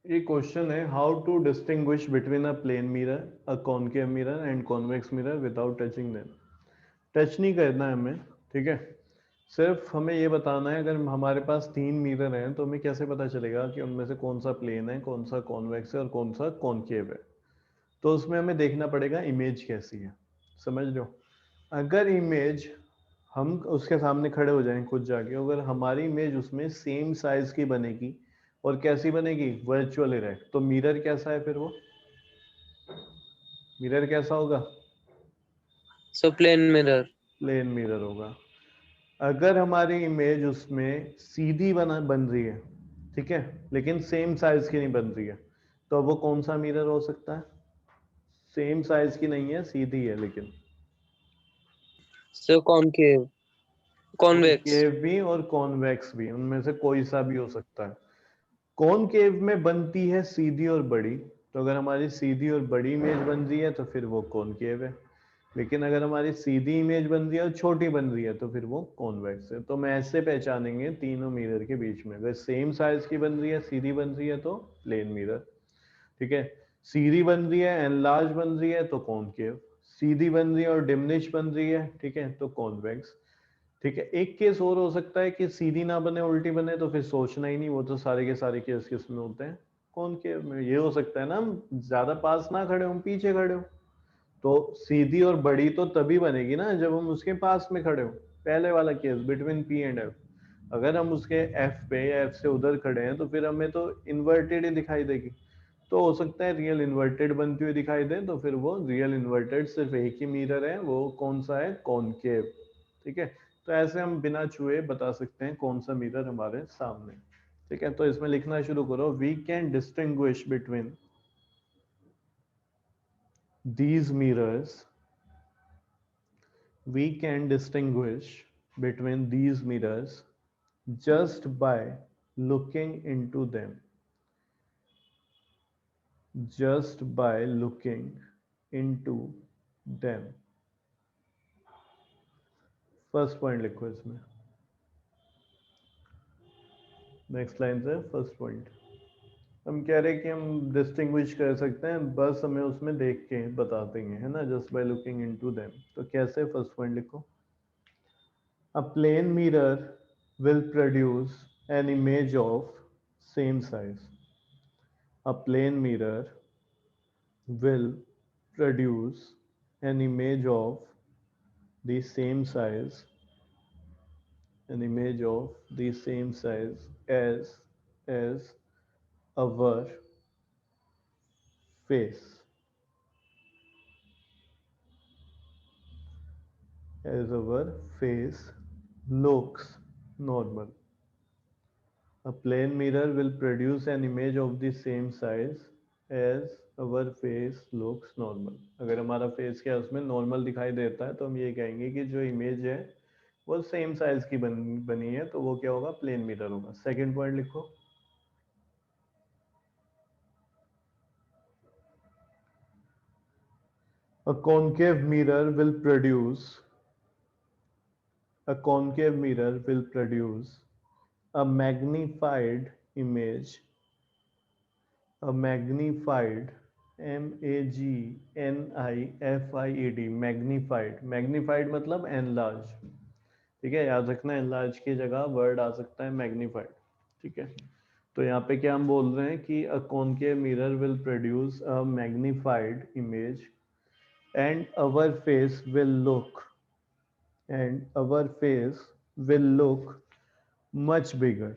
ये क्वेश्चन है, how to distinguish between a plane mirror, a concave mirror and convex mirror without touching them. Touch नहीं करना है हमें, ठीक है। सिर्फ हमें ये बताना है, अगर हमारे पास तीन मिरर हैं तो हमें कैसे पता चलेगा कि उनमें से कौन सा प्लेन है, कौन सा कॉन्वेक्स है और कौन सा कॉनकेव है। तो उसमें हमें देखना पड़ेगा इमेज कैसी है, समझ लो। अगर इमेज हम उसके सामने खड़े हो जाएं खुद जाके, अगर हमारी इमेज उसमें सेम साइज की बनेगी और कैसी बनेगी, वर्चुअल इरेक्ट, तो मिरर कैसा है फिर वो, मिरर कैसा होगा, so plane mirror. Plane mirror होगा। अगर हमारी इमेज उसमें सीधी बन रही है, ठीक है, लेकिन सेम साइज की नहीं बन रही है, तो वो कौन सा मिरर हो सकता है, सेम साइज की नहीं है, सीधी है लेकिन। सो कॉनकेव, कॉन्वेक्स। कॉनकेव भी और कॉन्वेक्स भी, उनमें से कोई सा भी हो सकता है। कॉनकेव में बनती है सीधी और बड़ी, तो अगर हमारी सीधी और बड़ी इमेज बन रही है तो फिर वो कॉनकेव है। लेकिन अगर हमारी सीधी इमेज बन रही है और छोटी बन रही है तो फिर वो कॉन्वेक्स है। तो हम ऐसे पहचानेंगे तीनों मिरर के बीच में, अगर सेम साइज की बन रही है, सीधी बन रही है तो प्लेन मिरर, ठीक है। सीधी बन रही है, एनलार्ज बन रही है तो कॉनकेव, सीधी बन रही है और डिमिनिश बन रही है, ठीक है, तो कॉन्वेक्स, ठीक है। एक केस और हो सकता है कि सीधी ना बने, उल्टी बने, तो फिर सोचना ही नहीं, वो तो सारे के सारे केस किस में होते हैं, कॉनकेव में। ये हो सकता है ना, हम ज्यादा पास ना खड़े हो, हम पीछे खड़े हो, तो सीधी और बड़ी तो तभी बनेगी ना जब हम उसके पास में खड़े हो, पहले वाला case between P and F. अगर हम उसके एफ पे या एफ से उधर खड़े हैं तो फिर हमें तो इन्वर्टेड ही दिखाई देगी। तो हो सकता है रियल इन्वर्टेड बनती हुई दिखाई दे, तो फिर वो रियल इन्वर्टेड सिर्फ एक ही मिरर है, वो कौन सा है, कॉनकेव, ठीक है। तो ऐसे हम बिना छुए बता सकते हैं कौन सा मिरर हमारे सामने, ठीक है। तो इसमें लिखना शुरू करो, we can distinguish between these mirrors, we can distinguish between these mirrors just by looking into them, just by looking into them। First point लिखो इसमें, नेक्स्ट लाइन से फर्स्ट पॉइंट। हम कह रहे हैं कि हम डिस्टिंग्विश कर सकते हैं, बस हमें उसमें देख के बता देंगे, है ना, just by looking into them. तो कैसे, फर्स्ट पॉइंट लिखो, a plane mirror will produce an image of same size. A plane mirror will produce an image of the same size, an image of the same size as our face, as our face looks normal. A plane mirror will produce an image of the same size as our face looks normal। अगर हमारा face क्या है, उसमें normal दिखाई देता है, तो हम ये कहेंगे कि जो इमेज है वो सेम साइज की बनी है, तो वो क्या होगा, प्लेन मिरर होगा। सेकंड पॉइंट लिखो, a concave mirror will produce a concave mirror will produce a magnified image, a magnified, MAGNIFIED, magnified, magnified मतलब एनलार्ज, ठीक है, याद रखना, एनलार्ज की जगह वर्ड आ सकता है मैग्नीफाइड, ठीक है। तो यहाँ पे क्या हम बोल रहे हैं कि अ concave mirror will produce a magnified image and our face will look, and our face will look much bigger,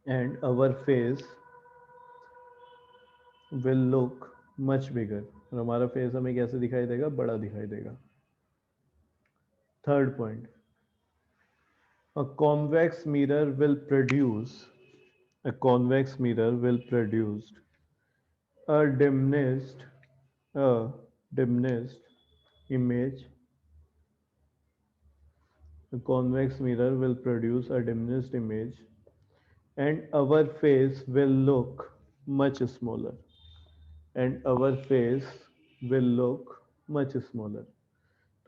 and our face will look much bigger, और हमारा फेस हमें कैसे दिखाई देगा, बड़ा दिखाई देगा। Third point, a convex mirror will produce, a convex mirror will produce a diminished, a diminished image, a convex mirror will produce a diminished image and our face will look much smaller, and our face will look much smaller।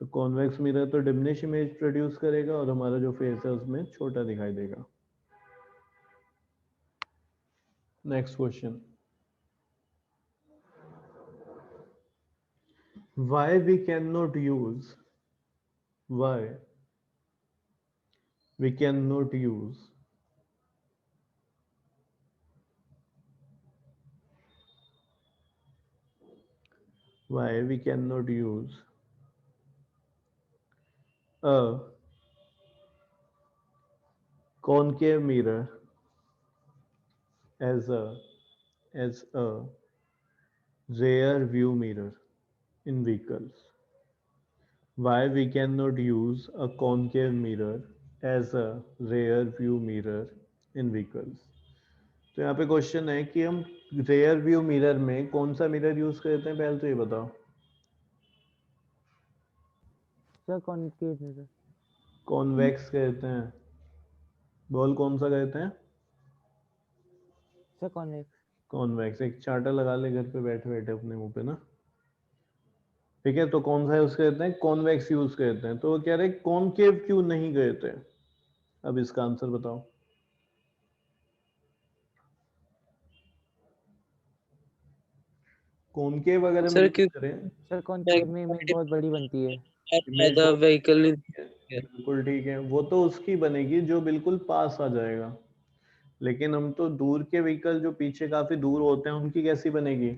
तो convex mirror तो diminish image produce करेगा और हमारा जो face है उसमें छोटा दिखाई देगा। Next question, why we cannot use why we cannot use why we cannot use a concave mirror as a rear view mirror in vehicles. Why we cannot use a concave mirror as a rear view mirror in vehicles. तो यहाँ पे question है कि हम rear view mirror में कौन सा mirror use करते हैं, पहले तो ये बताओ। Sir concave mirror. कॉन्वेक्स कहते हैं। बोल कौन सा कहते हैं? Sir convex. कॉन्वेक्स। एक चार्टर लगा ले घर पे बैठे बैठे अपने मुंह पे ना, ठीक है। तो कौन सा यूज करते हैं? कॉन्वेक्स यूज करते हैं। तो वो कह रहे हैं कॉनकेव क्यों नहीं करते? अब इसका आंसर बताओ। सर अगर हम क्यों यूज करें, सर कॉन्केव में इमेज बहुत बड़ी बनती है। इमेज ज्यादा व्हीकल नहीं बिल्कुल ठीक है, वो तो उसकी बनेगी जो बिल्कुल पास आ जाएगा, लेकिन हम तो दूर के व्हीकल जो पीछे काफी दूर होते हैं उनकी कैसी बनेगी?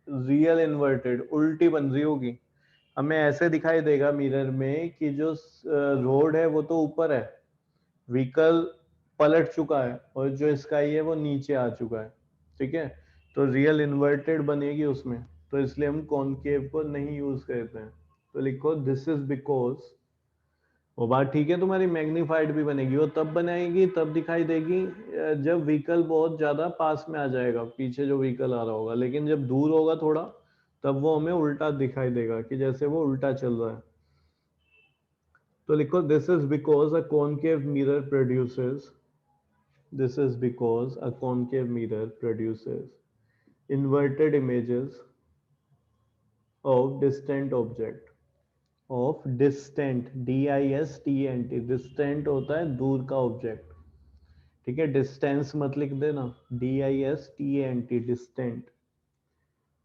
रियल इन्वर्टेड, उल्टी बन रही होगी। हमें ऐसे दिखाई देगा मिरर में कि जो रोड है वो तो ऊपर है, व्हीकल पलट चुका है, और जो स्काई है वो नीचे आ चुका है, ठीक है। तो रियल इन्वर्टेड बनेगी उसमें, तो इसलिए हम कॉनकेव को नहीं यूज करते हैं। तो लिखो दिस इज बिकॉज, वो बात ठीक है तुम्हारी, मैग्नीफाइड भी बनेगी। वो तब बनाएगी, तब दिखाई देगी जब व्हीकल बहुत ज्यादा पास में आ जाएगा, पीछे जो व्हीकल आ रहा होगा। लेकिन जब दूर होगा थोड़ा, तब वो हमें उल्टा दिखाई देगा कि जैसे वो उल्टा चल रहा है। तो लिखो this is because a concave mirror produces, this is because a concave mirror produces inverted images of distant object, of distant, D-I-S-T-N-T, distant होता है दूर का ऑब्जेक्ट, ठीक है। डिस्टेंस मत लिख देना, D-I-S-T-A-N-T, distant.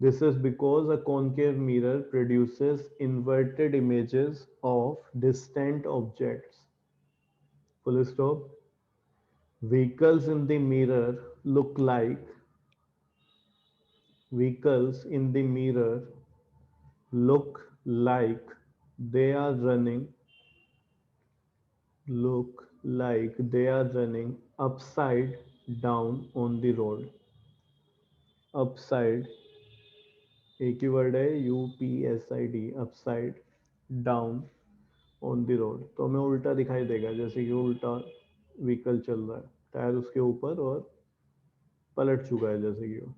This is because a concave mirror produces inverted images of distant objects. Full stop. Vehicles in the mirror look like, vehicles in the mirror look like they are running, look like they are running upside down on the road. Upside, एक ही word है, UPSID, upside down on the road। तो हमें उल्टा दिखाई देगा, जैसे कि उल्टा व्हीकल चल रहा है, टायर उसके ऊपर और पलट चुका है जैसे कि वो।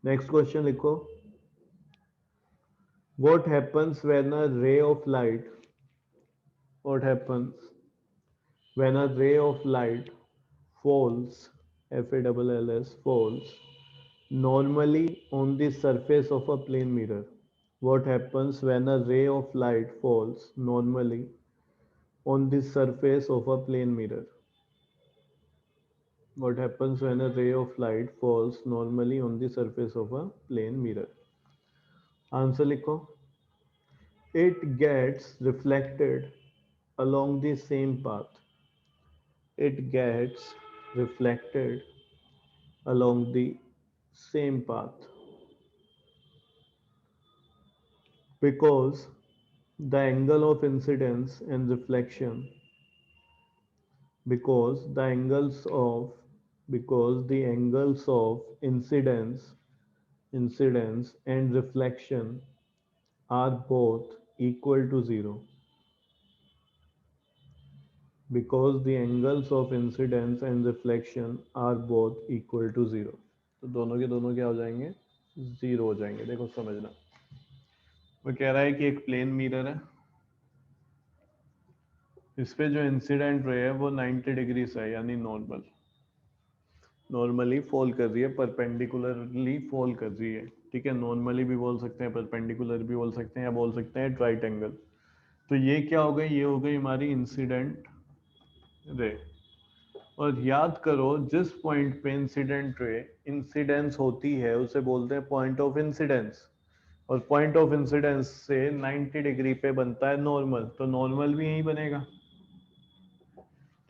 नेक्स्ट क्वेश्चन लिखो, what happens when a ray of light, what happens when a ray of light falls, FALLS, falls normally on the surface of a plane mirror? What happens when a ray of light falls normally on the surface of a plane mirror? What happens when a ray of light falls normally on the surface of a plane mirror? Answer लिखो, it gets reflected along the same path, it gets reflected along the same path because the angle of incidence and reflection, because the angles of, because the angles of incidence and reflection are both equal to zero, because the angles of incidence and reflection are both equal to zero। तो दोनों के दोनों क्या हो जाएंगे? Zero हो जाएंगे। देखो समझना, वो कह रहा है कि एक प्लेन मिरर है, इस पे जो इंसिडेंट रे है वो 90 डिग्री से है, यानी नॉर्मल, नॉर्मली फॉल कर रही है, परपेंडिकुलरली फॉल कर रही है, ठीक है। नॉर्मली भी बोल सकते हैं, परपेंडिकुलर भी बोल सकते हैं, या बोल सकते हैं राइट एंगल। तो ये क्या हो गई? ये हो गई हमारी इंसिडेंट रे। और याद करो जिस पॉइंट पे इंसिडेंट रे इंसिडेंस होती है उसे बोलते हैं पॉइंट ऑफ इंसिडेंस, और पॉइंट ऑफ इंसिडेंस से 90 डिग्री पे बनता है नॉर्मल, तो नॉर्मल भी यही बनेगा।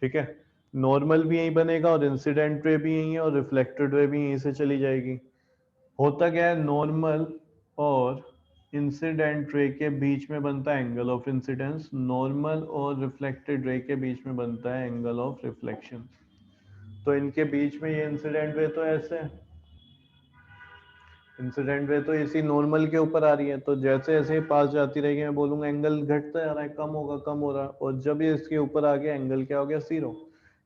ठीक है, नॉर्मल भी यही बनेगा और इंसिडेंट रे भी यही है और रिफ्लेक्टेड रे भी यहीं से चली जाएगी। होता क्या है, नॉर्मल और इंसिडेंट रे के बीच में बनता है एंगल ऑफ इंसिडेंस, नॉर्मल और रिफ्लेक्टेड रे के बीच में बनता है एंगल ऑफ रिफ्लेक्शन। तो इनके बीच में ये इंसिडेंट रे तो ऐसे है, इंसिडेंट रे तो इसी नॉर्मल के ऊपर आ रही है, तो जैसे जैसे पास जाती रहेगी मैं बोलूंगा एंगल घटता जा रहा है, कम होगा, कम हो रहा है, और जब ये इसके ऊपर आ गया एंगल क्या हो गया, जीरो।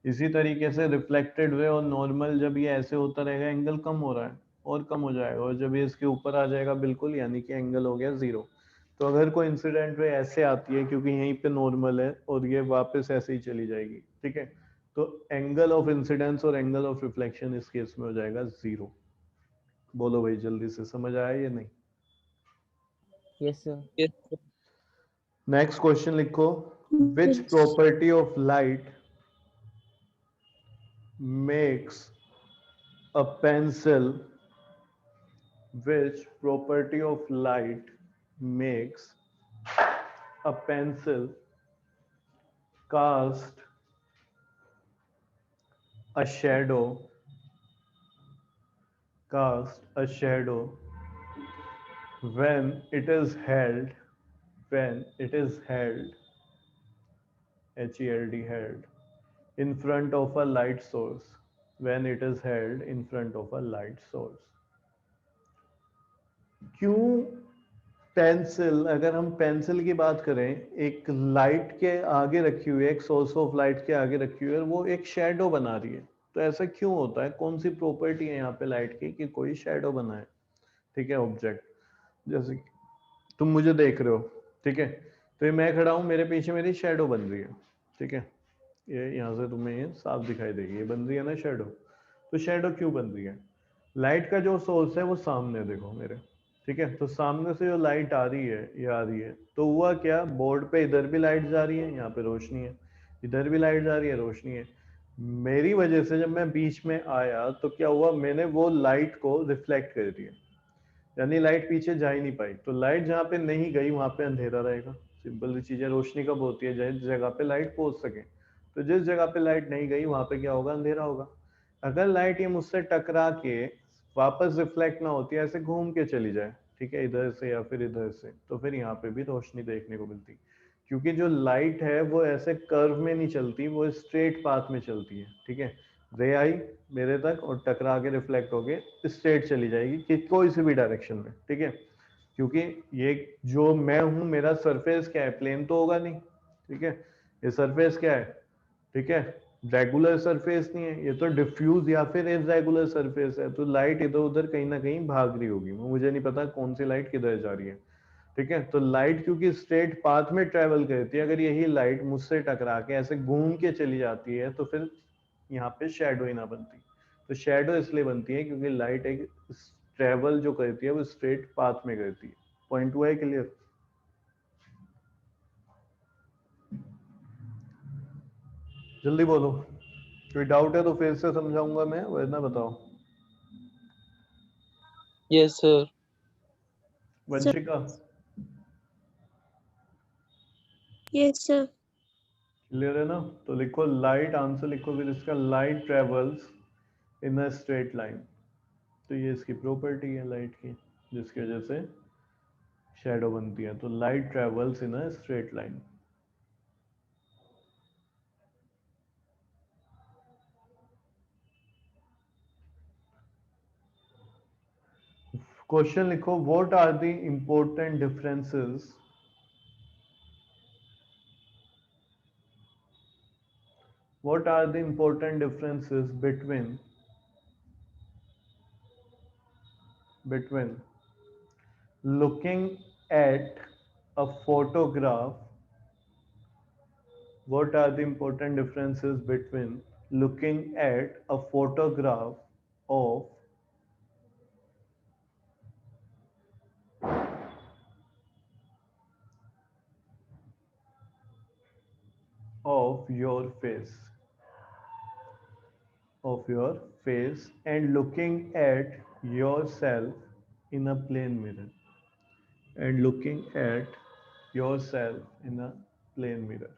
इसी तरीके से रिफ्लेक्टेड वे और नॉर्मल जब ये ऐसे होता रहेगा एंगल कम हो रहा है और कम हो जाएगा, और जब ये इसके ऊपर आ जाएगा बिल्कुल यानी कि एंगल हो गया जीरो। तो अगर कोई इंसिडेंट वे ऐसे आती है क्योंकि यहीं पे नॉर्मल है और ये वापस ऐसे ही चली जाएगी, ठीक है, तो एंगल ऑफ इंसिडेंस और एंगल ऑफ रिफ्लेक्शन इस केस में हो जाएगा जीरो। बोलो भाई जल्दी से, समझ आया या नहीं? Yes sir. Yes. Next question लिखो, which property of light makes a pencil, which property of light makes a pencil cast a shadow, cast a shadow when it is held, when it is held, HELD, held in front of a light source, when it is held in front of a light source? क्यों pencil, अगर हम pencil की बात करें, एक light के आगे रखी हुई है, एक सोर्स ऑफ लाइट के आगे रखी हुई है, वो एक शेडो बना रही है, तो ऐसा क्यों होता है, कौन सी प्रॉपर्टी है यहाँ पे लाइट की कि कोई शेडो बनाए? ठीक है, ऑब्जेक्ट जैसे कि तुम मुझे देख रहे हो, ठीक है, तो ये मैं खड़ा हूँ, मेरे पीछे मेरी शेडो बन रही है, ठीक है, ये यहाँ से तुम्हें ये साफ दिखाई देगी, ये बन रही है ना शेडो। तो शेडो क्यों बन रही है? लाइट का जो सोर्स है वो सामने देखो मेरे, ठीक है, तो सामने से जो लाइट आ रही है ये आ रही है, तो हुआ क्या, बोर्ड पे इधर भी लाइट जा रही है, यहाँ पे रोशनी है, इधर भी लाइट जा रही है, रोशनी है, मेरी वजह से जब मैं बीच में आया तो क्या हुआ, मैंने वो लाइट को रिफ्लेक्ट कर दिया, यानी लाइट पीछे जा ही नहीं पाई, तो लाइट जहाँ पे नहीं गई वहां पे अंधेरा रहेगा। सिंपल सी चीज है, रोशनी कब होती है, जिस जगह पे लाइट पहुंच सके, तो जिस जगह पे लाइट नहीं गई वहां पे क्या होगा, अंधेरा होगा। अगर लाइट ये मुझसे टकरा के वापस रिफ्लेक्ट ना होती है, ऐसे घूम के चली जाए, ठीक है, इधर से या फिर इधर से, तो फिर यहाँ पे भी रोशनी देखने को मिलती, क्योंकि जो लाइट है वो ऐसे कर्व में नहीं चलती, वो स्ट्रेट पाथ में चलती है, ठीक है, रे आई मेरे तक और टकरा के रिफ्लेक्ट होके स्ट्रेट चली जाएगी कि कोई सी भी डायरेक्शन में, ठीक है, क्योंकि ये जो मैं हूं मेरा सरफेस क्या है, प्लेन तो होगा नहीं, ठीक है, ये सरफेस क्या है, ठीक है, रेगुलर सरफेस नहीं है, ये तो डिफ्यूज या फिर इरेगुलर सरफेस है, तो लाइट इधर उधर कहीं ना कहीं भाग रही होगी, मुझे नहीं पता कौन सी लाइट किधर जा रही है, ठीक है, तो लाइट क्योंकि स्ट्रेट पाथ में ट्रेवल करती है, अगर यही लाइट मुझसे टकरा के ऐसे घूम के चली जाती है तो फिर यहाँ पे शेडो ही ना बनती। तो शेडो इसलिए बनती है क्योंकि लाइट एक ट्रेवल जो करती है वो स्ट्रेट पाथ में करती है। पॉइंट हुआ है क्लियर? जल्दी बोलो, कोई डाउट है तो फिर से समझाऊंगा मैं, वरना बताओ। Yes, sir. Vanshika? Yes sir. Clear है ना? तो लिखो लाइट, आंसर लिखो फिर इसका, light travels in a straight line, तो ये इसकी प्रॉपर्टी है लाइट की जिसकी वजह से शेडो बनती है, तो light travels in a straight line. Question लिखो, what are the important differences, what are the important differences between looking at a photograph, what are the important differences between looking at a photograph of your face? of your face and looking at yourself in a plane mirror and looking at yourself in a plane mirror.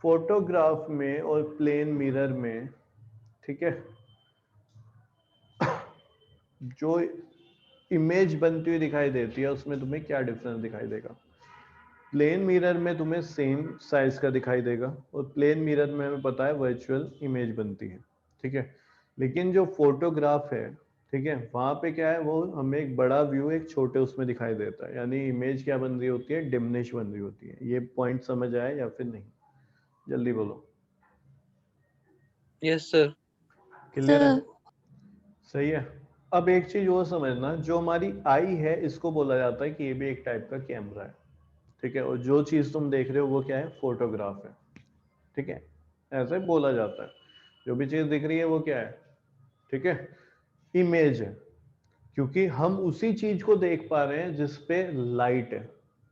Photograph में और plane mirror में, ठीक है, जो image बनती हुई दिखाई देती है उसमें तुम्हें क्या डिफरेंस दिखाई देगा? प्लेन मिरर में तुम्हें सेम साइज का दिखाई देगा और प्लेन मिरर में हमें पता है वर्चुअल इमेज बनती है, ठीक है। लेकिन जो फोटोग्राफ है, ठीक है, वहां पे क्या है, वो हमें एक बड़ा व्यू एक छोटे उसमें दिखाई देता है, यानी इमेज क्या बन रही होती है, डिमिनिश बन रही होती है। ये पॉइंट समझ आया या फिर नहीं? जल्दी बोलो। Yes sir. क्लियर है? Sir. सही है। अब एक चीज वो समझना, जो हमारी आई है इसको बोला जाता है कि ये भी एक टाइप का कैमरा है, ठीक है, और जो चीज तुम देख रहे हो वो क्या है, फोटोग्राफ है, ठीक है, ऐसे बोला जाता है। जो भी चीज दिख रही है वो क्या है, ठीक है, इमेज है, क्योंकि हम उसी चीज को देख पा रहे हैं जिसपे लाइट है,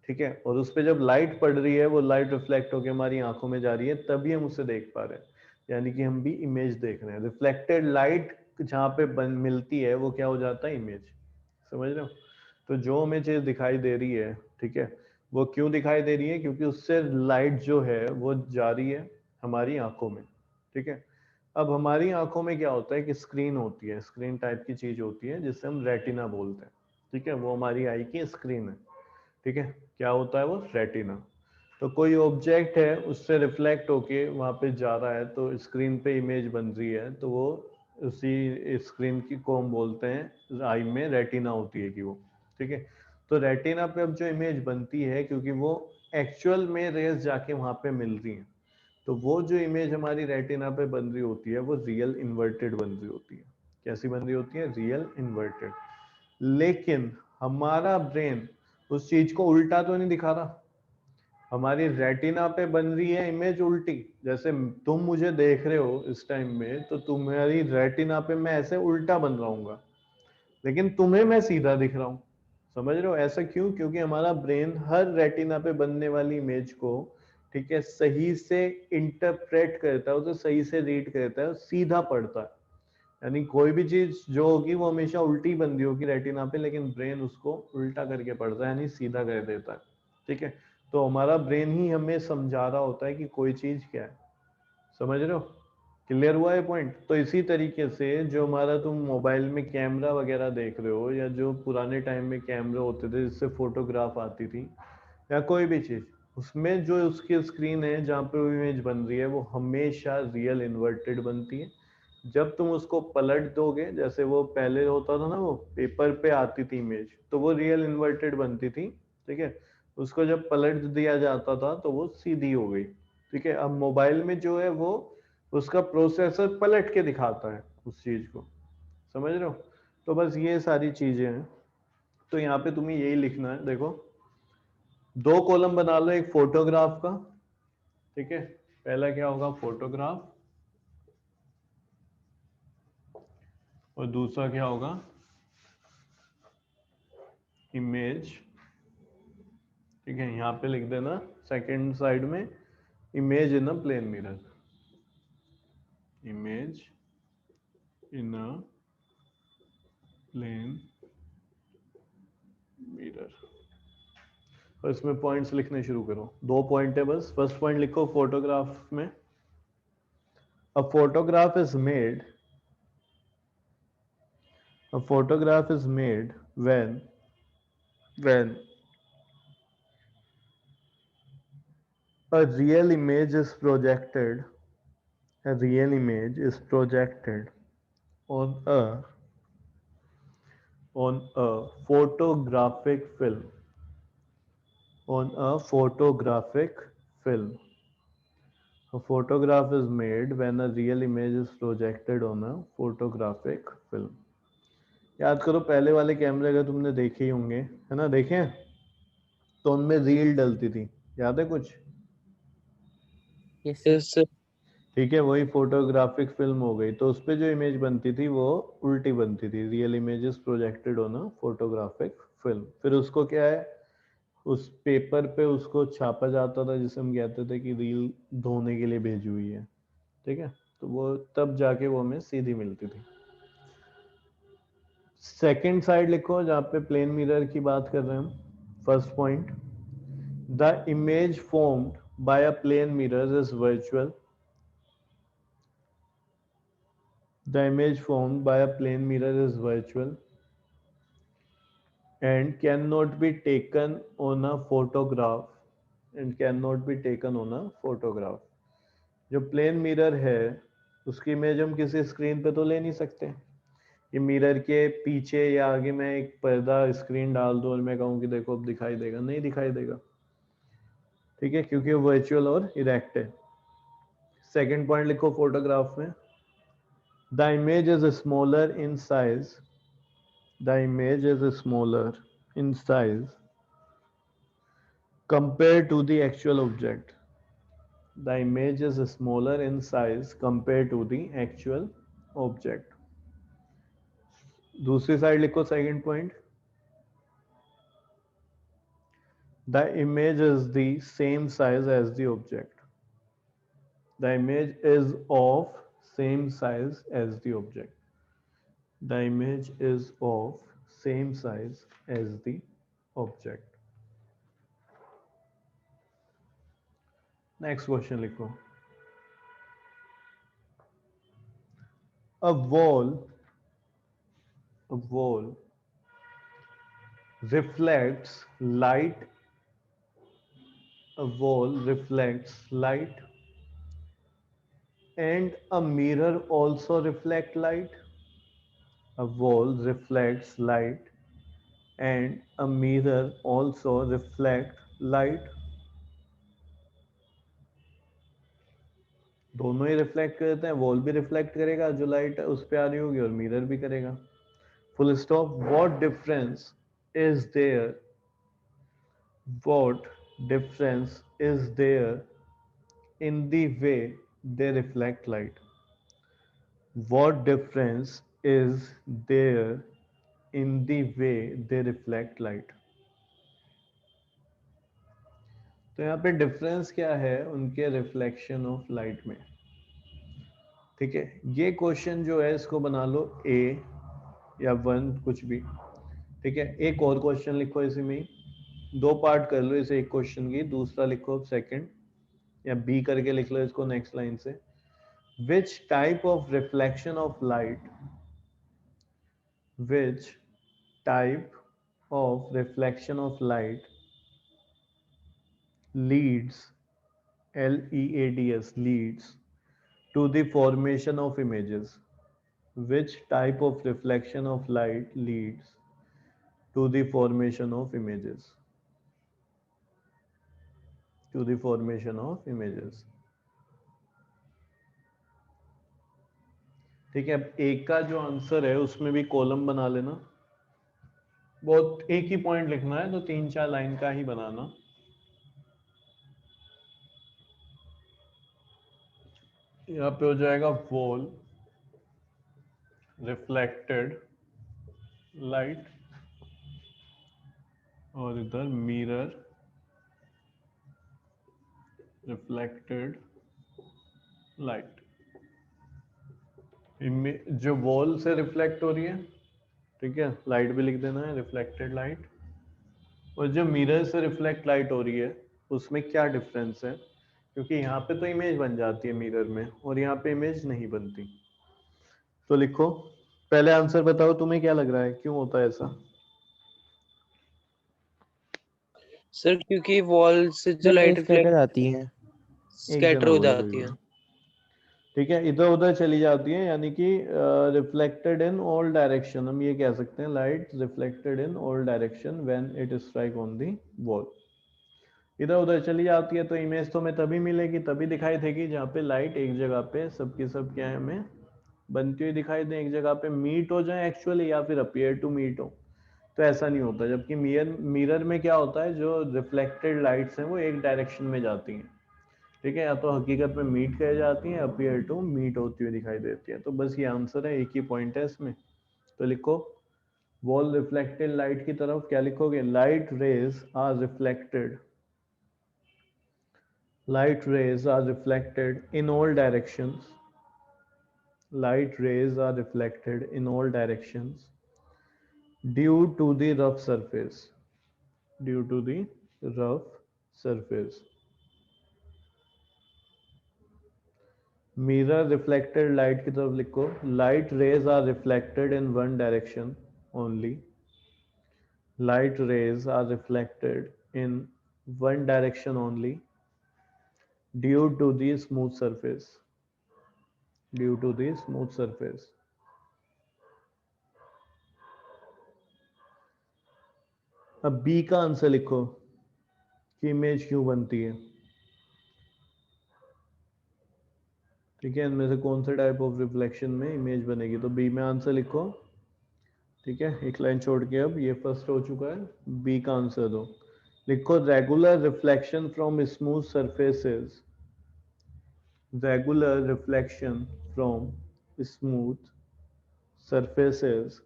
ठीक है, और उस पे जब लाइट पड़ रही है वो लाइट रिफ्लेक्ट होकर हमारी आंखों में जा रही है, तभी हम उसे देख पा रहे हैं, यानी कि हम भी इमेज देख रहे हैं। रिफ्लेक्टेड लाइट जहाँ पे मिलती है वो क्या हो जाता है, इमेज। समझ रहे हो? तो जो हमें चीज दिखाई दे रही है, ठीक है, वो क्यों दिखाई दे रही है, क्योंकि उससे लाइट जो है वो जा रही है हमारी आंखों में, ठीक है। अब हमारी आंखों में क्या होता है कि स्क्रीन होती है, स्क्रीन टाइप की चीज होती है जिसे हम रेटिना बोलते हैं, ठीक है, वो हमारी आई की स्क्रीन है, ठीक है। क्या होता है वो, रेटिना। तो कोई ऑब्जेक्ट है उससे रिफ्लेक्ट होके वहां पे जा रहा है तो स्क्रीन पे इमेज बन रही है, तो वो उसी स्क्रीन की को हम बोलते हैं, आई में रेटिना होती है कि वो, ठीक है। तो रेटिना पे अब जो इमेज बनती है, क्योंकि वो एक्चुअल में रेज जाके वहां पे मिल रही है, तो वो जो इमेज हमारी रेटिना पे बन रही होती है वो रियल इन्वर्टेड बन रही होती है। कैसी बन रही होती है, रियल इन्वर्टेड। लेकिन हमारा ब्रेन उस चीज को उल्टा तो नहीं दिखा रहा, हमारी रेटिना पे बन रही है इमेज उल्टी। जैसे तुम मुझे देख रहे हो इस टाइम में, तो तुम्हारी रेटिना पे मैं ऐसे उल्टा बन रहा हूँ, लेकिन तुम्हें मैं सीधा दिख रहा हूँ। समझ रहे हो? ऐसा क्यों? क्योंकि हमारा ब्रेन हर रेटिना पे बनने वाली इमेज को, ठीक है, सही से इंटरप्रेट करता है, उसे सही से रीड करता है, सीधा पढ़ता है। यानी कोई भी चीज जो होगी वो हमेशा उल्टी बन रही होगी रेटिना पे, लेकिन ब्रेन उसको उल्टा करके पढ़ता है, यानी सीधा कर देता है, ठीक है। तो हमारा ब्रेन ही हमें समझा रहा होता है कि कोई चीज क्या है। समझ रहे हो? क्लियर हुआ ये पॉइंट? तो इसी तरीके से जो हमारा तुम मोबाइल में कैमरा वगैरह देख रहे हो, या जो पुराने टाइम में कैमरे होते थे जिससे फोटोग्राफ आती थी, या कोई भी चीज, उसमें जो उसकी स्क्रीन है जहाँ पे इमेज बन रही है वो हमेशा रियल इन्वर्टेड बनती है। जब तुम उसको पलट दोगे, जैसे वो पहले होता था ना, वो पेपर पे आती थी इमेज, तो वो रियल इन्वर्टेड बनती थी, ठीक है। उसको जब पलट दिया जाता था तो वो सीधी हो गई, ठीक है। अब मोबाइल में जो है वो उसका प्रोसेसर पलट के दिखाता है उस चीज को। समझ रहे हो? तो बस ये सारी चीजें हैं। तो यहाँ पे तुम्हें यही लिखना है, देखो, दो कॉलम बना लो एक फोटोग्राफ का, ठीक है। पहला क्या होगा, फोटोग्राफ, और दूसरा क्या होगा, इमेज, ठीक है। यहाँ पे लिख देना सेकंड साइड में, image in a plane mirror, image in a plane mirror. और इसमें पॉइंट्स लिखने शुरू करो। दो पॉइंट है बस। फर्स्ट पॉइंट लिखो फोटोग्राफ में, a photograph is made, a photograph is made when a real image is projected, a real image is projected on a photographic film, on a photographic film. A photograph is made when a real image is projected on a photographic film. याद करो पहले वाले कैमरे अगर तुमने देखे ही होंगे, है ना, देखे हैं, तो उनमें रील डलती थी, याद है कुछ? Yes, sir. Yes sir. ठीक है, वही फोटोग्राफिक फिल्म हो गई। तो उस पे जो इमेज बनती थी वो उल्टी बनती थी, real images projected on a photographic film. फिर उसको क्या है, उस पेपर पे उसको छापा जाता था, जिसे हम कहते थे कि रील धोने के लिए भेजी हुई है, ठीक है। तो वो तब जाके वो हमें सीधी मिलती थी। सेकेंड साइड लिखो जहाँ पे प्लेन मिरर की बात कर रहे हैं हम। First point, the image formed by a plane mirror is virtual. The image formed by a plane mirror is virtual and cannot be taken on a photograph जो प्लेन मिरर है उसकी image हम किसी स्क्रीन पे तो ले नहीं सकते। ये मिरर के पीछे या आगे मैं एक पर्दा स्क्रीन डाल दूं और मैं कहूँ कि देखो अब दिखाई देगा, नहीं दिखाई देगा, ठीक है, क्योंकि वो वर्चुअल और इरेक्ट है। सेकेंड पॉइंट लिखो फोटोग्राफ में, the image is smaller in size The image is smaller in size compared to the actual object. The image is smaller in size compared to the actual object. दूसरी side लिखो second point, The image is the same size as the object. The image is of same size as the object. The image is of same size as the object. Next question लिखो, a wall reflects light, a wall reflects light and a mirror also reflect light. A wall reflects light and a mirror also reflect light. दोनों ही reflect करते हैं, wall भी reflect करेगा जो light उस पे आ रही होगी और मिरर भी करेगा। Full stop. What difference is there, what difference is there in the way they reflect light. What difference is there in the way they reflect light. तो यहाँ पे डिफरेंस क्या है उनके रिफ्लेक्शन ऑफ लाइट में, ठीक है। ये क्वेश्चन जो है इसको बना लो ए या 1 कुछ भी, ठीक है। एक और क्वेश्चन लिखो इसी में, दो पार्ट कर लो इसे एक क्वेश्चन की, दूसरा लिखो सेकंड या बी करके लिख लो इसको नेक्स्ट लाइन से। Which type of reflection of light, which type of reflection of light leads, leads, leads to the formation of images. Which type of reflection of light leads to the formation of images? To the formation of images. ठीक है, अब एक का जो answer है उसमें भी column बना लेना। बहुत एक ही पॉइंट लिखना है तो 3-4 लाइन का ही बनाना। यहाँ पे हो जाएगा वॉल रिफ्लेक्टेड लाइट और इधर मिरर रिफ्लेक्टेड लाइट। जो वॉल से रिफ्लेक्ट हो रही है, ठीक है, लाइट भी लिख देना है रिफ्लेक्टेड लाइट, और जो मिरर से रिफ्लेक्ट लाइट हो रही है उसमें क्या डिफरेंस है, क्योंकि यहाँ पे तो इमेज बन जाती है मिरर में और यहाँ पे इमेज नहीं बनती। तो लिखो, पहले आंसर बताओ तुम्हें क्या लग रहा है क्यों होता है ऐसा। सर क्योंकि वॉल से जो लाइट स्कैटर आती है, स्कैटर हो जाती है, ठीक है, इधर उधर चली जाती है, यानी कि रिफ्लेक्टेड इन ऑल डायरेक्शन, हम ये कह सकते हैं light reflected in all direction when it strike on the wall. इधर उधर चली जाती है तो इमेज तो हमें तभी मिलेगी, तभी दिखाई देगी जहाँ पे लाइट एक जगह पे सबकी सब क्या है हमें बनती हुई दिखाई दे, एक जगह पे मीट हो जाए एक्चुअली या फिर अपीयर टू मीट हो। तो ऐसा नहीं होता, जबकि मिरर में क्या होता है, जो रिफ्लेक्टेड लाइट्स हैं वो एक डायरेक्शन में जाती हैं, ठीक है, या तो हकीकत में मीट कर जाती हैं, अपीयर टू मीट होती हुई दिखाई देती है। तो बस ये आंसर है, एक ही पॉइंट है इसमें। तो लिखो वॉल रिफ्लेक्टेड लाइट की तरफ क्या लिखोगे, light rays are reflected, light rays are reflected in all directions, light rays are reflected in all directions due to the rough surface. Due to the rough surface. Mirror reflected light की तरफ लिखो. Light rays are reflected in one direction only. Light rays are reflected in one direction only due to the smooth surface. Due to the smooth surface. अब B का answer लिखो कि image क्यों बनती है. ठीक है, इनमें से कौन से टाइप ऑफ रिफ्लेक्शन में इमेज बनेगी. तो बी में आंसर लिखो. ठीक है, एक लाइन छोड़ के अब ये फर्स्ट हो चुका है. बी का आंसर दो. लिखो regular reflection from smooth surfaces. Regular reflection from smooth surfaces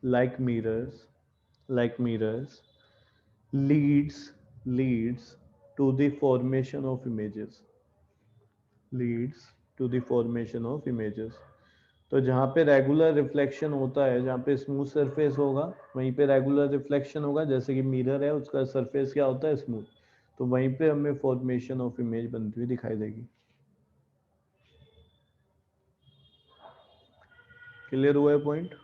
like mirrors leads to the formation of images. Leads to the formation of images. तो जहाँ पे रेगुलर रिफ्लेक्शन होता है, जहाँ पे स्मूथ सरफेस होगा वहीं पे रेगुलर रिफ्लेक्शन होगा. जैसे कि मिरर है, उसका सरफेस क्या होता है, स्मूथ. तो वहीं पे हमें फॉर्मेशन ऑफ इमेज बनती हुई दिखाई देगी. क्लियर हुआ है पॉइंट.